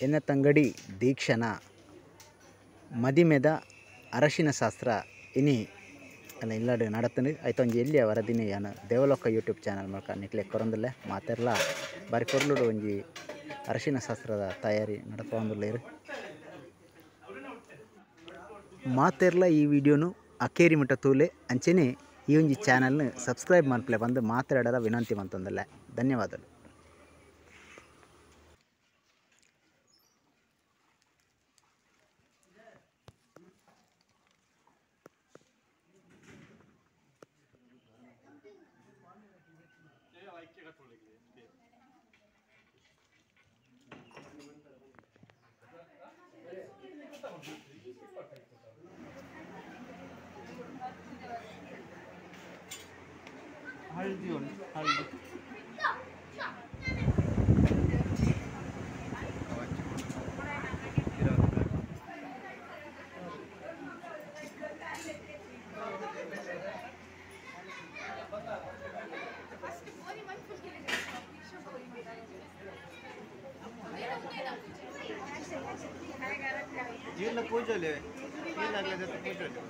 ಎನ್ನ ತಂಗಡಿ ದೀಕ್ಷಣ ಮದಿಮೆದ ಅರಶಿನ ಶಾಸ್ತ್ರ ಇನಿ ಅಲ್ಲ ಇಲ್ಲಾಡು ನಡತಂಡು ಆಯ್ತು ಒಂಜಿ ಎಲ್ಲಿಯ ವರದಿನಿ ಯಾನು ದೇವಲೋಕ ಯೂಟ್ಯೂಬ್ ಚಾನಲ್ ಮೂಲಕ ನಿಕ್ಲೆ ಕೊರೊಂದುಲ್ಲೆ ಮಾತೆರ್ಲ ಬಾರಿ ಕೊರ್ಲುಡು ಒಂಜಿ ಅರಶಿನ ಶಾಸ್ತ್ರದ ತಯಾರಿ ನಡಪೊಂದುಲ್ಲೇರು ಮಾತೆರ್ಲ ಈ ವಿಡಿಯೋನು ಅಕೇರಿ ಮಟ್ಟ ತೂಲೆ ಅಂಚೆನೆ ಈ ಒಂಜಿ ಚಾನಲ್ನ ಸಬ್ಸ್ಕ್ರೈಬ್ ಮನ್ಪಲೆ ಬಂದು ಮಾತಾಡರ ವಿನಂತಿ ಮಂತೊಂದುಲ್ಲೆ ಧನ್ಯವಾದಗಳು. हल्दी हल्दी ये पूजा ले ये लगे तो पूजा ले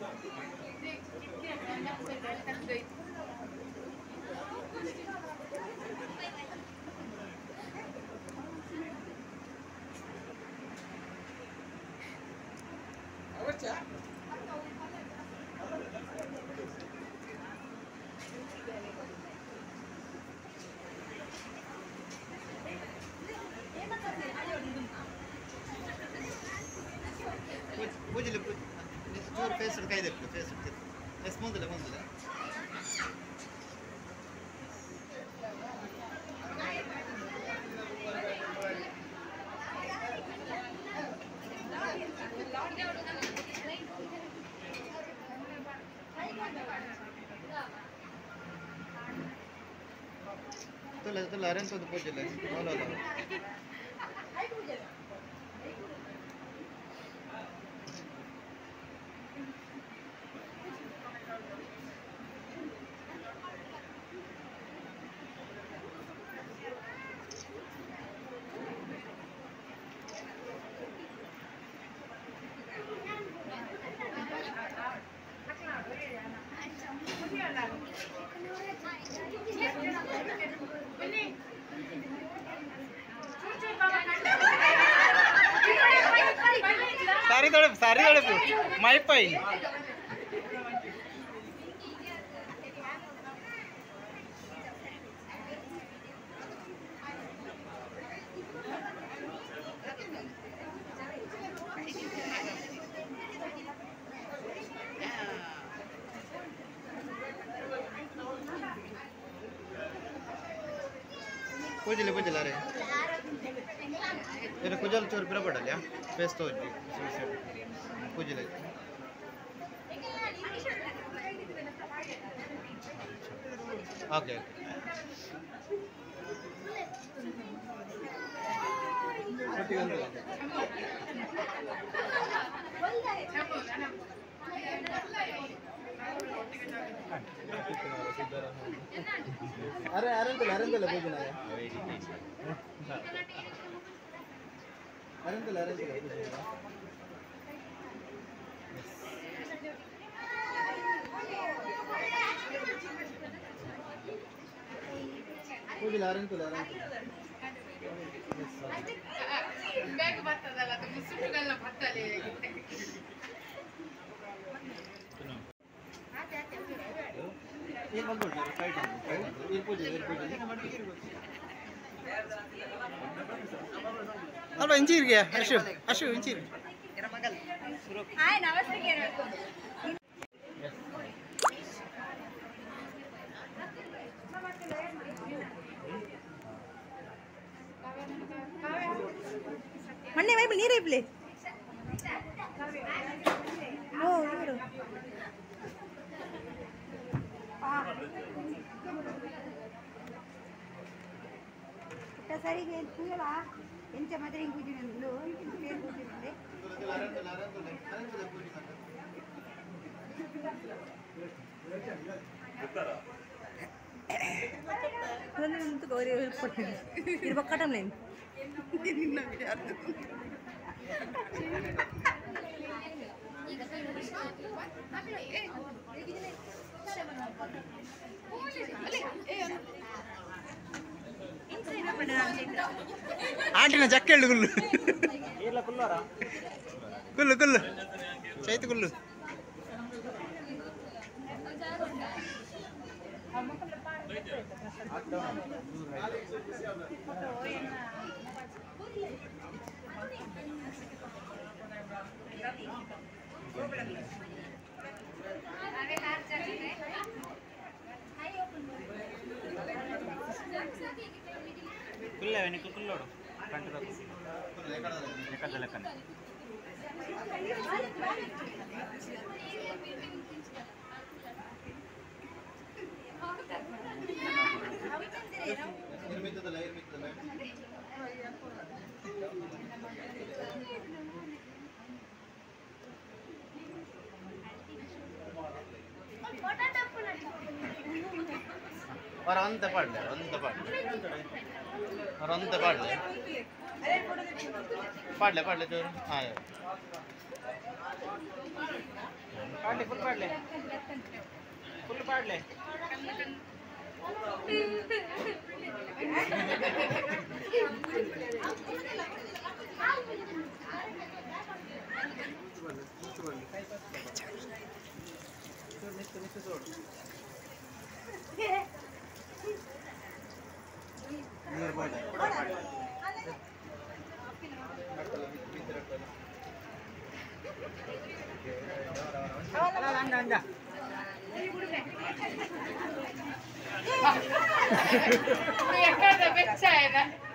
पूजले चूर फेस कई दे फेस एस ಮುಂದಲೆ तो अरेंज तो पूजले बोलो सारी तड़प माई पाई पूजले पूजला रे तेरे कुजल चोर पिरा पडल्या फेस तो पूजले ओके अरे अरेंतल पूजना अरेंतल पूजला अरेंतल बैग बರ್ತದಲ್ಲ ಅದು ಮುಸುಕುಗಳನ್ನ ಬರ್ತದೆ ये बंद कर साइड ये पूजे अब इंजीर गया अशु इंजीर मेरा मगल हाय नमस्ते केरको मन्ने वैप नीरे प्ले ओ इवरू ಸರಿಗೆ ಪೂಜಲ ಎಂಚ ಮದುವೆ ಪೂಜೆ untuk orang ini bakal lain. ఆంటీన చక్కెళ్ళు కుళ్ళు కుళ్ళు కుళ్ళు చైతు కుళ్ళు కుళ్ళవని కుళ్ళోడు కంటులో లెక్క లెక్కనే ಅಂತೆ ಪಾಡ್ಲೆ ಅಂತೆ ಪಾಡ್ಲೆ ಚೂರು ಹಾಂ ಪಾಡ್ಲೆ ಫುಲ್ ಪಾಡ್ಲೆ Eccolo,